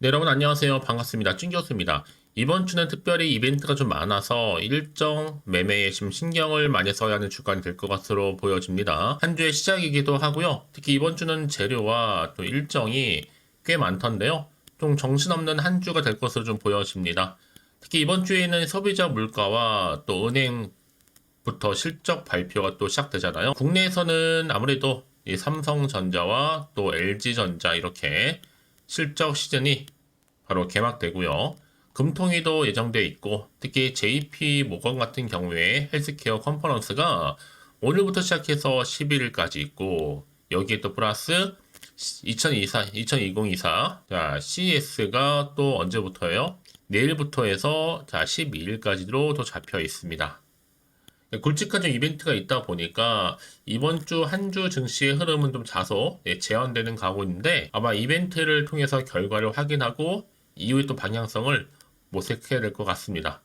네, 여러분 안녕하세요. 반갑습니다. 찐교수입니다. 이번 주는 특별히 이벤트가 좀 많아서 일정 매매에 좀 신경을 많이 써야 하는 주간이 될 것 것으로 보여집니다. 한 주의 시작이기도 하고요. 특히 이번 주는 재료와 또 일정이 꽤 많던데요. 좀 정신없는 한 주가 될 것으로 좀 보여집니다. 특히 이번 주에는 소비자 물가와 또 은행부터 실적 발표가 또 시작되잖아요. 국내에서는 아무래도 이 삼성전자와 또 LG전자 이렇게 실적 시즌이 바로 개막되고요. 금통위도 예정돼 있고 특히 JP 모건 같은 경우에 헬스케어 컨퍼런스가 오늘부터 시작해서 11일까지 있고 여기에 또 플러스 2024 자, CES가 또 언제부터예요? 내일부터 해서 자 12일까지로 또 잡혀 있습니다. 굵직한 좀 이벤트가 있다 보니까 이번 주 한 주 증시의 흐름은 좀 다소 제한되는 가고인데 아마 이벤트를 통해서 결과를 확인하고 이후에 또 방향성을 모색해야 될 것 같습니다.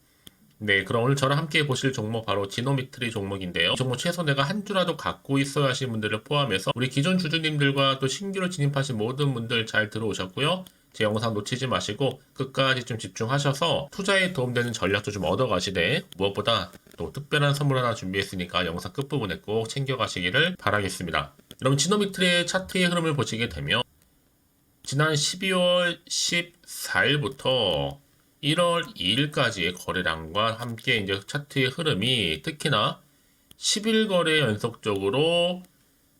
네, 그럼 오늘 저랑 함께 보실 종목 바로 지노미트리 종목인데요. 이 종목 최소 내가 한 주라도 갖고 있어야 하시는 분들을 포함해서 우리 기존 주주님들과 또 신규로 진입하신 모든 분들 잘 들어오셨고요. 제 영상 놓치지 마시고 끝까지 좀 집중하셔서 투자에 도움되는 전략도 좀 얻어가시되 무엇보다 또 특별한 선물 하나 준비했으니까 영상 끝부분에 꼭 챙겨가시기를 바라겠습니다. 여러분 지노미트리의 차트의 흐름을 보시게 되면 지난 12월 14일부터 1월 2일까지의 거래량과 함께 이제 차트의 흐름이 특히나 10일 거래 연속적으로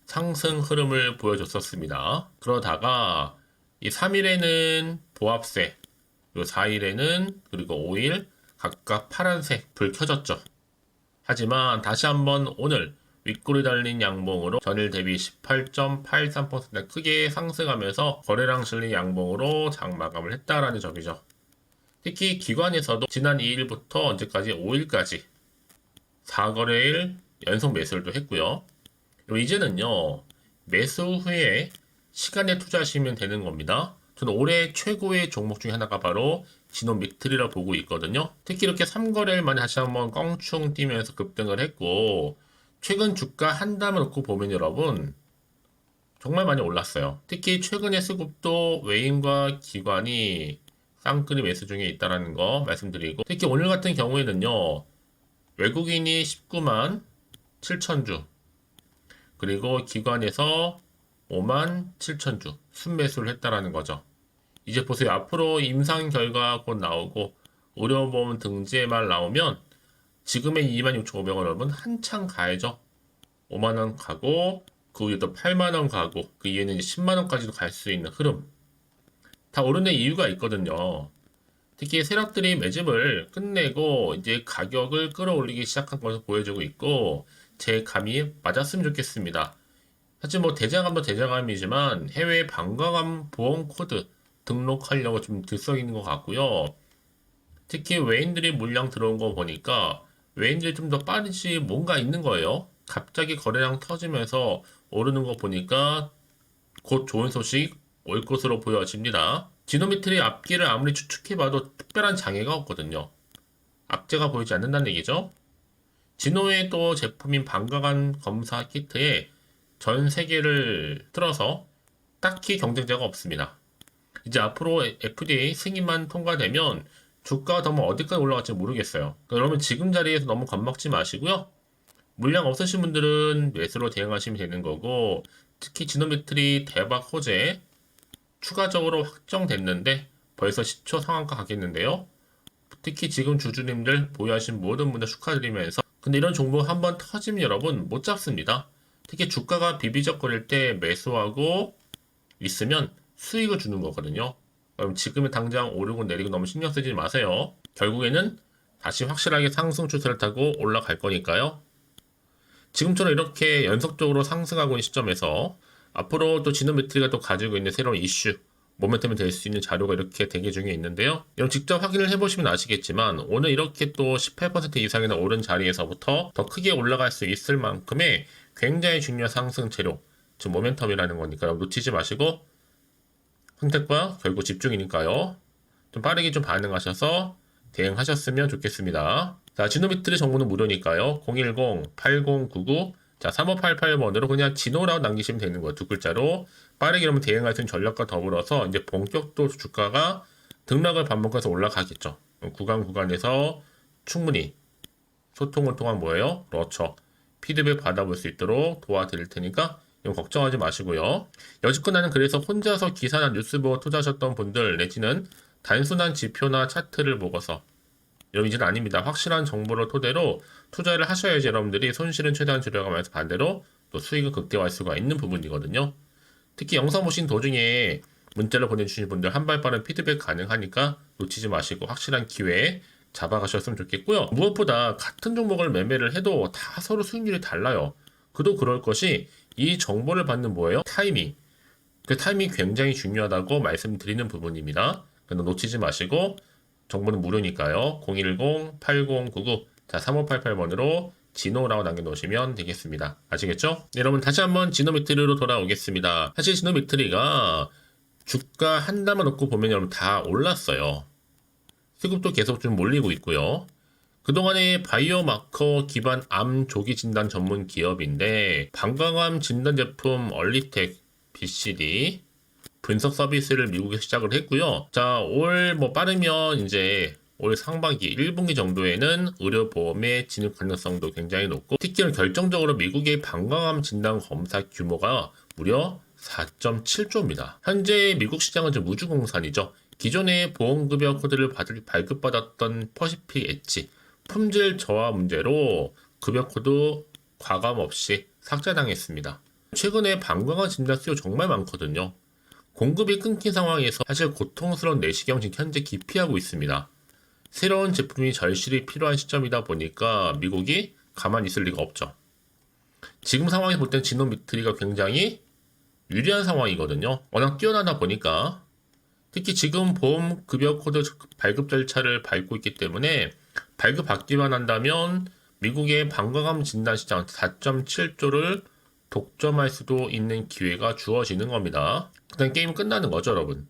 상승 흐름을 보여줬었습니다. 그러다가 이 3일에는 보합세, 요 4일에는 그리고 5일 각각 파란색 불 켜졌죠. 하지만 다시 한번 오늘 윗골이 달린 양봉으로 전일 대비 18.83% 크게 상승하면서 거래량 실린 양봉으로 장 마감을 했다라는 점이죠. 특히 기관에서도 지난 2일부터 언제까지 5일까지 4거래일 연속 매수를 또 했고요. 이제는요 매수 후에 시간에 투자하시면 되는 겁니다. 저는 올해 최고의 종목 중에 하나가 바로 지노미트리라 보고 있거든요. 특히 이렇게 3거래일 만에 다시 한번 껑충 뛰면서 급등을 했고 최근 주가 한 담을 놓고 보면 여러분 정말 많이 올랐어요. 특히 최근의 수급도 외인과 기관이 쌍끌이 매수 중에 있다는 거 말씀드리고 특히 오늘 같은 경우에는요 외국인이 19만 7천 주 그리고 기관에서 5만 7천 주 순매수를 했다라는 거죠. 이제 보세요. 앞으로 임상 결과 곧 나오고 의료보험 등재 말 나오면 지금의 26,500원 여러분 한창 가야죠. 5만원 가고 그 위에 또 8만원 가고 그 이후에는 이제 10만원까지도 갈 수 있는 흐름. 다 오르는 이유가 있거든요. 특히 세력들이 매집을 끝내고 이제 가격을 끌어올리기 시작한 것을 보여주고 있고 제 감이 맞았으면 좋겠습니다. 사실 뭐 대장암도 대장암이지만 해외 방광암 보험 코드 등록하려고 좀 들썩 있는 것 같고요. 특히 외인들이 물량 들어온 거 보니까 외인들이 좀 더 빠르지 뭔가 있는 거예요. 갑자기 거래량 터지면서 오르는 거 보니까 곧 좋은 소식 올 것으로 보여집니다. 지노미트리 앞길을 아무리 추측해봐도 특별한 장애가 없거든요. 악재가 보이지 않는다는 얘기죠. 지노의 또 제품인 방광암 검사 키트에 전 세계를 틀어서 딱히 경쟁자가 없습니다. 이제 앞으로 FDA 승인만 통과되면 주가가 더 어디까지 올라갈지 모르겠어요. 그러면 지금 자리에서 너무 겁먹지 마시고요. 물량 없으신 분들은 매수로 대응하시면 되는 거고 특히 지노메트리 대박 호재 추가적으로 확정됐는데 벌써 시초 상한가 가겠는데요. 특히 지금 주주님들 보유하신 모든 분들 축하드리면서 근데 이런 종목 한번 터지면 여러분 못 잡습니다. 특히 주가가 비비적거릴 때 매수하고 있으면 수익을 주는 거거든요. 그럼 지금은 당장 오르고 내리고 너무 신경 쓰지 마세요. 결국에는 다시 확실하게 상승 추세를 타고 올라갈 거니까요. 지금처럼 이렇게 연속적으로 상승하고 있는 시점에서 앞으로 또 지노메트리가 또 가지고 있는 새로운 이슈, 모멘텀이 될 수 있는 자료가 이렇게 대기 중에 있는데요. 여러분 직접 확인을 해보시면 아시겠지만 오늘 이렇게 또 18% 이상이나 오른 자리에서부터 더 크게 올라갈 수 있을 만큼의 굉장히 중요한 상승 재료, 즉 모멘텀이라는 거니까 놓치지 마시고 선택과 결국 집중이니까요. 좀 빠르게 좀 반응하셔서 대응하셨으면 좋겠습니다. 자, 지노미트리 정보는 무료니까요. 010-8099 자, 3588번으로 그냥 진호라고 남기시면 되는 거예요. 두 글자로. 빠르게 그러면 대응할 수 있는 전략과 더불어서 이제 본격도 주가가 등락을 반복해서 올라가겠죠. 구간에서 충분히 소통을 통한 뭐예요? 그렇죠. 피드백 받아볼 수 있도록 도와드릴 테니까 걱정하지 마시고요. 여지껏 나는 그래서 혼자서 기사나 뉴스 보고 투자하셨던 분들 내지는 단순한 지표나 차트를 보고서 여러분 이제는 아닙니다. 확실한 정보를 토대로 투자를 하셔야지 여러분들이 손실은 최대한 줄여가면서 반대로 또 수익을 극대화할 수가 있는 부분이거든요. 특히 영상 보신 도중에 문자를 보내주신 분들 한 발 빠른 피드백 가능하니까 놓치지 마시고 확실한 기회에 잡아가셨으면 좋겠고요. 무엇보다 같은 종목을 매매를 해도 다 서로 수익률이 달라요. 그도 그럴 것이 이 정보를 받는 뭐예요? 타이밍. 그 타이밍이 굉장히 중요하다고 말씀드리는 부분입니다. 그래서 놓치지 마시고 정보는 무료니까요. 010-8099 자 3588번으로 진호라고 남겨놓으시면 되겠습니다. 아시겠죠? 네, 여러분 다시 한번 지노메트리로 돌아오겠습니다. 사실 지노메트리가 주가 한 달만 놓고 보면 여러분 다 올랐어요. 수급도 계속 좀 몰리고 있고요. 그동안에 바이오마커 기반 암 조기 진단 전문 기업인데 방광암 진단 제품 얼리텍 BCD 분석 서비스를 미국에 시작을 했고요. 자, 올 빠르면 이제 올 상반기 1분기 정도에는 의료보험의 진입 가능성도 굉장히 높고 특히 결정적으로 미국의 방광암 진단 검사 규모가 무려 4.7조입니다. 현재 미국 시장은 좀 우주공산이죠. 기존의 보험급여 코드를 발급받았던 퍼시픽 엣지 품질 저하 문제로 급여 코드 과감 없이 삭제당했습니다. 최근에 방광암 진단 수요 정말 많거든요. 공급이 끊긴 상황에서 사실 고통스러운 내시경 지금 현재 기피하고 있습니다. 새로운 제품이 절실히 필요한 시점이다 보니까 미국이 가만히 있을 리가 없죠. 지금 상황에서 볼 땐 지노메트리가 굉장히 유리한 상황이거든요. 워낙 뛰어나다 보니까 특히 지금 보험 급여 코드 발급 절차를 밟고 있기 때문에 발급받기만 한다면 미국의 방광암 진단 시장 4.7조를 독점할 수도 있는 기회가 주어지는 겁니다. 그냥 게임은 끝나는 거죠, 여러분.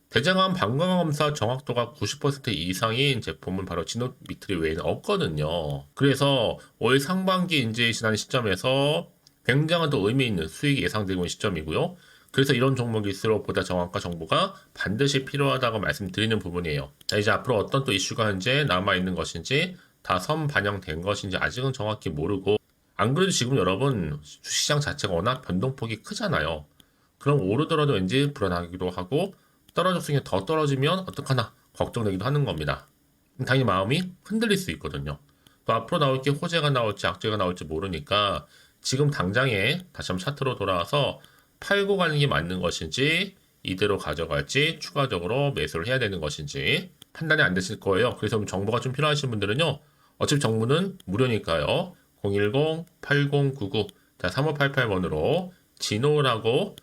대장암 방광암 검사 정확도가 90% 이상인 제품은 바로 지노메트리 외에는 없거든요. 그래서 올 상반기 이제 지난 시점에서 굉장한 또 의미 있는 수익이 예상되고 있는 시점이고요. 그래서 이런 종목일수록 보다 정확한 정보가 반드시 필요하다고 말씀드리는 부분이에요. 자, 이제 앞으로 어떤 또 이슈가 현재 남아있는 것인지 다 선반영된 것인지 아직은 정확히 모르고 안 그래도 지금 여러분 주식시장 자체가 워낙 변동폭이 크잖아요. 그럼 오르더라도 왠지 불안하기도 하고 떨어졌으니 더 떨어지면 어떡하나 걱정되기도 하는 겁니다. 당연히 마음이 흔들릴 수 있거든요. 또 앞으로 나올 게 호재가 나올지 악재가 나올지 모르니까 지금 당장에 다시 한번 차트로 돌아와서 팔고 가는 게 맞는 것인지 이대로 가져갈지 추가적으로 매수를 해야 되는 것인지 판단이 안 되실 거예요. 그래서 정보가 좀 필요하신 분들은요. 어차피 정보는 무료니까요. 010-8099 자 3588번으로 진호라고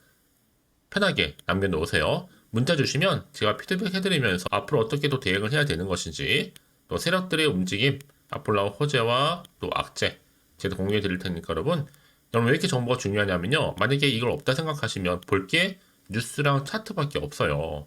편하게 남겨놓으세요. 문자 주시면 제가 피드백 해드리면서 앞으로 어떻게 또 대응을 해야 되는 것인지 또 세력들의 움직임 앞으로 나올 호재와 또 악재 제가 공유해 드릴 테니까 여러분 왜 이렇게 정보가 중요하냐면요. 만약에 이걸 없다 생각하시면 볼 게 뉴스랑 차트밖에 없어요.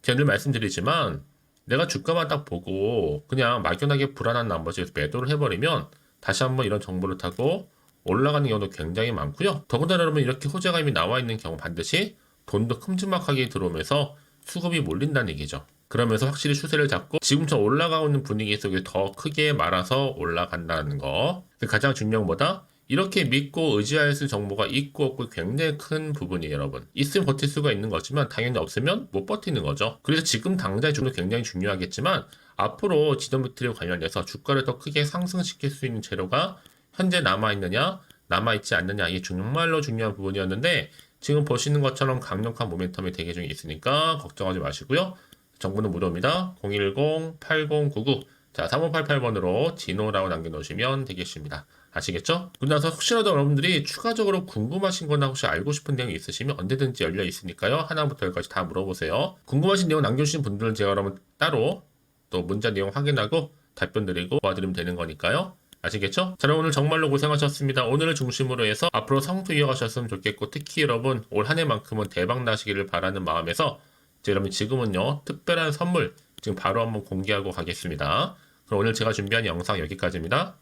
제가 늘 말씀드리지만 내가 주가만 딱 보고 그냥 막연하게 불안한 나머지에서 매도를 해버리면 다시 한번 이런 정보를 타고 올라가는 경우도 굉장히 많고요. 더군다나 여러분 이렇게 호재가 이미 나와 있는 경우 반드시 돈도 큼지막하게 들어오면서 수급이 몰린다는 얘기죠. 그러면서 확실히 추세를 잡고 지금처럼 올라가고 있는 분위기 속에 더 크게 말아서 올라간다는 거. 가장 중요한 것보다 이렇게 믿고 의지할 수 있는 정보가 있고 없고 굉장히 큰 부분이에요, 여러분. 있으면 버틸 수가 있는 거지만 당연히 없으면 못 버티는 거죠. 그래서 지금 당장의 주도 굉장히 중요하겠지만 앞으로 지노메트리와 관련해서 주가를 더 크게 상승시킬 수 있는 재료가 현재 남아있느냐, 남아있지 않느냐 이게 정말로 중요한 부분이었는데 지금 보시는 것처럼 강력한 모멘텀이 대기 중에 있으니까 걱정하지 마시고요. 정보는 무료입니다. 010-8099 자 3588번으로 진호라고 남겨놓으시면 되겠습니다. 아시겠죠? 그나서 혹시라도 여러분들이 추가적으로 궁금하신 거나 혹시 알고 싶은 내용이 있으시면 언제든지 열려 있으니까요. 하나부터 열까지 다 물어보세요. 궁금하신 내용 남겨주신 분들은 제가 여러분 따로 또 문자 내용 확인하고 답변 드리고 도와드리면 되는 거니까요. 아시겠죠? 자, 오늘 정말로 고생하셨습니다. 오늘을 중심으로 해서 앞으로 성투 이어가셨으면 좋겠고 특히 여러분 올 한 해만큼은 대박 나시기를 바라는 마음에서 여러분 지금은요 특별한 선물 지금 바로 한번 공개하고 가겠습니다. 그럼 오늘 제가 준비한 영상 여기까지입니다.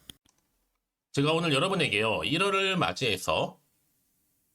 제가 오늘 여러분에게요, 1월을 맞이해서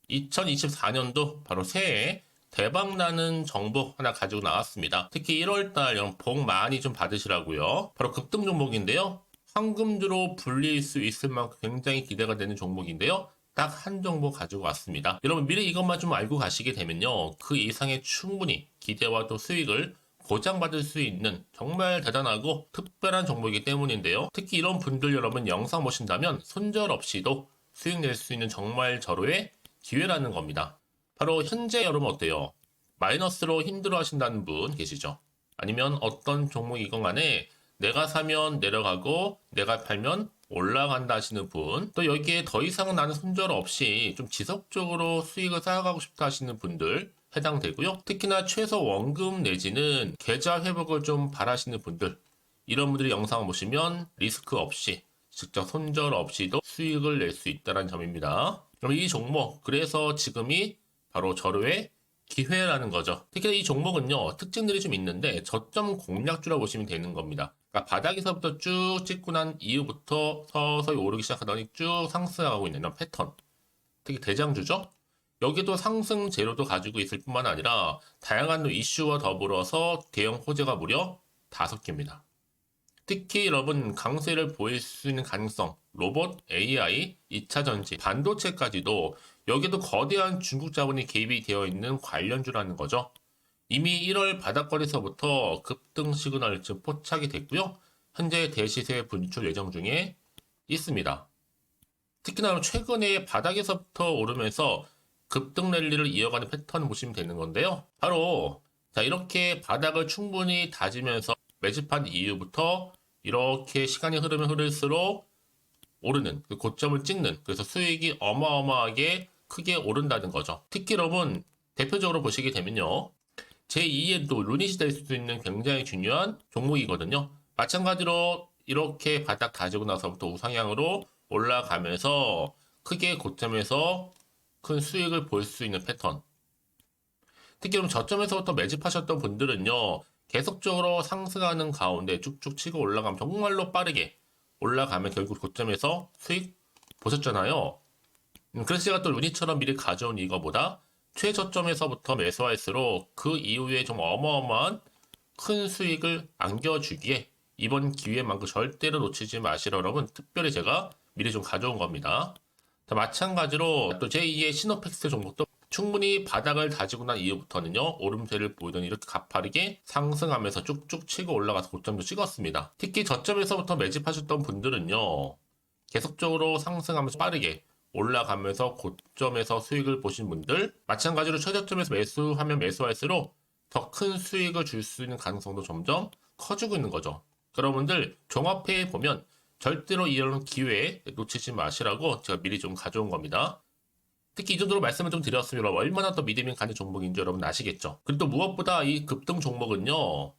2024년도 바로 새해 대박나는 정보 하나 가지고 나왔습니다. 특히 1월달 복 많이 좀 받으시라고요. 바로 급등 종목인데요. 황금주로 불릴 수 있을 만큼 굉장히 기대가 되는 종목인데요. 딱 한 종목 가지고 왔습니다. 여러분 미리 이것만 좀 알고 가시게 되면요, 그 이상의 충분히 기대와 또 수익을 보장받을 수 있는 정말 대단하고 특별한 종목이기 때문인데요. 특히 이런 분들 여러분 영상 보신다면 손절없이도 수익 낼 수 있는 정말 절호의 기회라는 겁니다. 바로 현재 여러분 어때요? 마이너스로 힘들어 하신다는 분 계시죠? 아니면 어떤 종목이건 간에 내가 사면 내려가고 내가 팔면 올라간다 하시는 분, 또 여기에 더 이상 나는 손절 없이 좀 지속적으로 수익을 쌓아가고 싶다 하시는 분들 해당되고요. 특히나 최소 원금 내지는 계좌 회복을 좀 바라시는 분들, 이런 분들이 영상을 보시면 리스크 없이 직접 손절 없이도 수익을 낼 수 있다는 점입니다. 그럼 이 종목, 그래서 지금이 바로 절호의 기회라는 거죠. 특히 이 종목은요, 특징들이 좀 있는데 저점 공략주라고 보시면 되는 겁니다. 그러니까 바닥에서부터 쭉 찍고 난 이후부터 서서히 오르기 시작하더니 쭉 상승하고 있는 이런 패턴. 특히 대장주죠. 여기도 상승 재료도 가지고 있을 뿐만 아니라 다양한 이슈와 더불어서 대형 호재가 무려 5개입니다. 특히 여러분 강세를 보일 수 있는 가능성, 로봇, AI, 2차 전지, 반도체까지도 여기도 거대한 중국 자본이 개입이 되어 있는 관련주라는 거죠. 이미 1월 바닥거리에서부터 급등 시그널 즉 포착이 됐고요. 현재 대시세 분출 예정 중에 있습니다. 특히나 최근에 바닥에서부터 오르면서 급등 랠리를 이어가는 패턴을 보시면 되는 건데요. 바로 자 이렇게 바닥을 충분히 다지면서 매집한 이후부터 이렇게 시간이 흐르면 흐를수록 오르는 그 고점을 찍는, 그래서 수익이 어마어마하게 크게 오른다는 거죠. 특히 여러분 대표적으로 보시게 되면요, 제2의 또 루닛이 될 수도 있는 굉장히 중요한 종목이거든요. 마찬가지로 이렇게 바닥 다지고 나서부터 우상향으로 올라가면서 크게 고점에서 큰 수익을 볼 수 있는 패턴. 특히 그럼 저점에서부터 매집하셨던 분들은요, 계속적으로 상승하는 가운데 쭉쭉 치고 올라가면 정말로 빠르게 올라가면 결국 고점에서 수익 보셨잖아요. 그래서 제가 또 루니처럼 미리 가져온 이거보다 최저점에서부터 매수할수록 그 이후에 좀 어마어마한 큰 수익을 안겨주기에 이번 기회만큼 절대로 놓치지 마시라 여러분, 특별히 제가 미리 좀 가져온 겁니다. 자, 마찬가지로 또 제2의 시노팩스 종목도 충분히 바닥을 다지고 난 이후부터는요, 오름세를 보이더니 이렇게 가파르게 상승하면서 쭉쭉 치고 올라가서 고점도 찍었습니다. 특히 저점에서부터 매집하셨던 분들은요, 계속적으로 상승하면서 빠르게 올라가면서 고점에서 수익을 보신 분들, 마찬가지로 최저점에서 매수하면 매수할수록 더 큰 수익을 줄 수 있는 가능성도 점점 커지고 있는 거죠. 여러분들 종합해 보면 절대로 이런 기회에 놓치지 마시라고 제가 미리 좀 가져온 겁니다. 특히 이 정도로 말씀을 좀 드렸으면 얼마나 더 믿음이 가는 종목인지 여러분 아시겠죠? 그리고 또 무엇보다 이 급등 종목은요,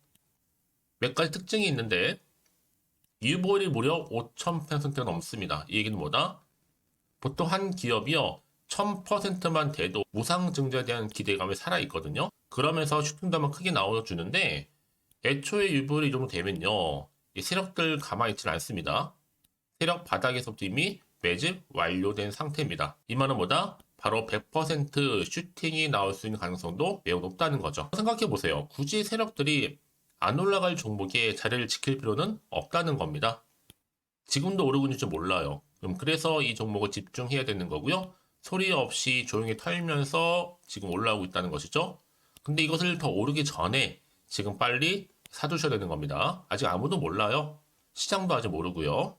몇 가지 특징이 있는데 유보율이 무려 5000%가 넘습니다. 이 얘기는 뭐다? 보통 한 기업이요 1000%만 돼도 무상증자에 대한 기대감이 살아있거든요. 그러면서 슈팅도 한번 크게 나와주는데 애초에 유보율이 이 정도 되면요, 이 세력들 가만히 있지 않습니다. 세력 바닥에서부터 이미 매집 완료된 상태입니다. 이 말은 뭐다? 바로 100% 슈팅이 나올 수 있는 가능성도 매우 높다는 거죠. 생각해보세요. 굳이 세력들이 안 올라갈 종목에 자리를 지킬 필요는 없다는 겁니다. 지금도 오르고 있는지 몰라요. 그래서 이 종목을 집중해야 되는 거고요. 소리 없이 조용히 털면서 지금 올라오고 있다는 것이죠. 근데 이것을 더 오르기 전에 지금 빨리 사두셔야 되는 겁니다. 아직 아무도 몰라요. 시장도 아직 모르고요.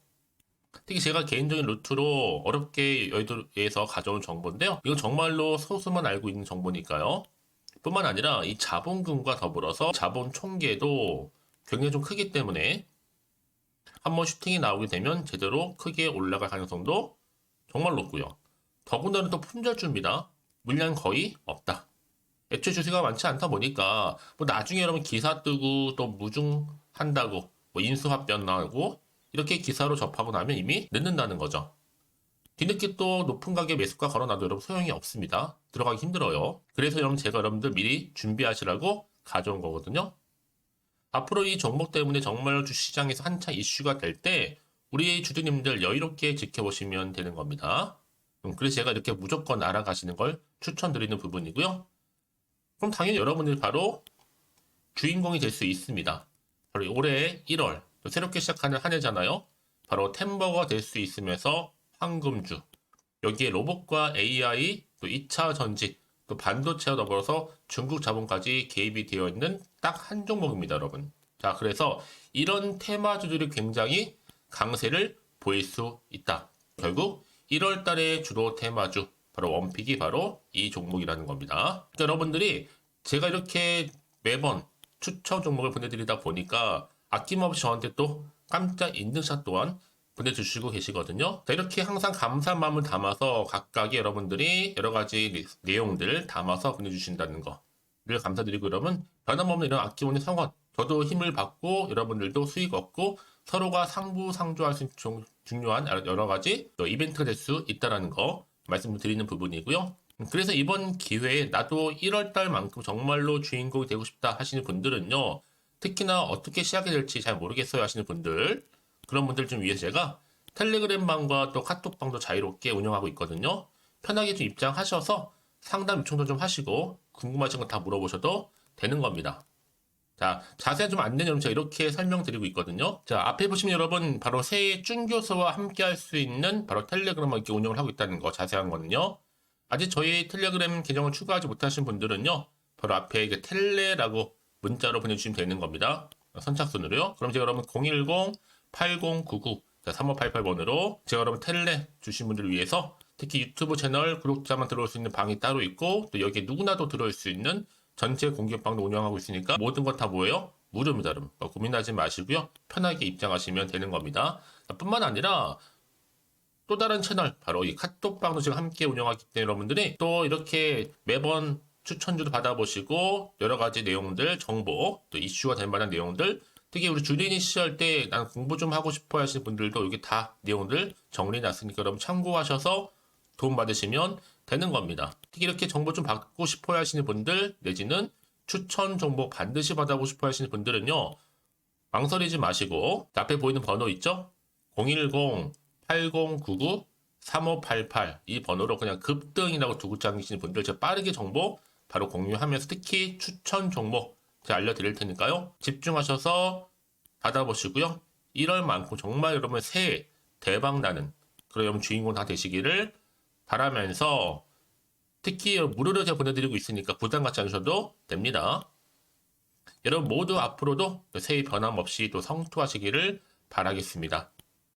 특히 제가 개인적인 루트로 어렵게 여의도에서 가져온 정보인데요. 이건 정말로 소수만 알고 있는 정보니까요. 뿐만 아니라 이 자본금과 더불어서 자본 총계도 굉장히 좀 크기 때문에 한번 슈팅이 나오게 되면 제대로 크게 올라갈 가능성도 정말 높고요. 더군다나 또 품절주입니다. 물량 거의 없다. 애초에 주식가 많지 않다 보니까 뭐 나중에 여러분 기사 뜨고 또 무중한다고 뭐 인수합병 나고 이렇게 기사로 접하고 나면 이미 늦는다는 거죠. 뒤늦게 또 높은 가격에 매수가 걸어놔도 여러분 소용이 없습니다. 들어가기 힘들어요. 그래서 여러분 제가 여러분들 미리 준비하시라고 가져온 거거든요. 앞으로 이 종목 때문에 정말 주시장에서 한창 이슈가 될 때 우리 주주님들 여유롭게 지켜보시면 되는 겁니다. 그래서 제가 이렇게 무조건 알아가시는 걸 추천드리는 부분이고요. 그럼 당연히 여러분들이 바로 주인공이 될 수 있습니다. 바로 올해 1월 새롭게 시작하는 한 해잖아요. 바로 템버가 될 수 있으면서 황금주, 여기에 로봇과 AI, 또 2차 전지, 또 반도체와 더불어서 중국 자본까지 개입이 되어 있는 딱 한 종목입니다, 여러분. 자, 그래서 이런 테마주들이 굉장히 강세를 보일 수 있다. 결국 1월 달에 주로 테마주, 바로 원픽이 바로 이 종목이라는 겁니다. 그러니까 여러분들이 제가 이렇게 매번 추천 종목을 보내드리다 보니까 아낌없이 저한테 또 깜짝 인증샷 또한 보내주시고 계시거든요. 자, 이렇게 항상 감사한 마음을 담아서 각각의 여러분들이 여러 가지 내용들 담아서 보내주신다는 거를 감사드리고, 여러분 변함없는 이런 아낌없는 성원, 저도 힘을 받고 여러분들도 수익 얻고 서로가 상부상조할 수 있는 중요한 여러 가지 이벤트가 될 수 있다는 거 말씀드리는 부분이고요. 그래서 이번 기회에 나도 1월 달만큼 정말로 주인공이 되고 싶다 하시는 분들은요, 특히나 어떻게 시작이 될지 잘 모르겠어요 하시는 분들, 그런 분들 좀 위해서 제가 텔레그램방과 또 카톡방도 자유롭게 운영하고 있거든요. 편하게 좀 입장하셔서 상담 요청도 좀 하시고 궁금하신 거 다 물어보셔도 되는 겁니다. 자, 자세한 좀 안내는 제가 이렇게 설명드리고 있거든요. 자, 앞에 보시면 여러분 바로 새해 쭌교수와 함께 할 수 있는 바로 텔레그램을 이렇게 운영을 하고 있다는 거, 자세한 거는요. 아직 저희 텔레그램 계정을 추가하지 못하신 분들은요, 바로 앞에 이게 텔레라고 문자로 보내주시면 되는 겁니다. 선착순으로요. 그럼 제가 여러분 010-8099-3588번으로 제가 여러분 텔레 주신 분들을 위해서 특히 유튜브 채널 구독자만 들어올 수 있는 방이 따로 있고, 또 여기에 누구나도 들어올 수 있는 전체 공개방도 운영하고 있으니까 모든 것 다 뭐예요? 무료입니다, 여러분. 고민하지 마시고요. 편하게 입장하시면 되는 겁니다. 뿐만 아니라 또 다른 채널, 바로 이 카톡방도 지금 함께 운영하기 때문에 여러분들이 또 이렇게 매번 추천주도 받아보시고 여러 가지 내용들, 정보, 또 이슈가 될 만한 내용들, 특히 우리 주린이 시절 때 난 공부 좀 하고 싶어 하시는 분들도 여기 다 내용들 정리해놨으니까 여러분 참고하셔서 도움 받으시면 되는 겁니다. 특히 이렇게 정보 좀 받고 싶어 하시는 분들, 내지는 추천 정보 반드시 받아보고 싶어 하시는 분들은요, 망설이지 마시고 앞에 보이는 번호 있죠? 010-8099-3588 이 번호로 그냥 급등이라고 두고 당기시는 분들 제가 빠르게 정보 바로 공유하면서 특히 추천 종목 제가 알려드릴 테니까요. 집중하셔서 받아보시고요. 1월만큼 정말 여러분 새해 대박나는 그런 여러분 주인공 다 되시기를 바라면서, 특히 무료로 제가 보내드리고 있으니까 부담 갖지 않으셔도 됩니다. 여러분 모두 앞으로도 새해 변함없이 또 성투하시기를 바라겠습니다.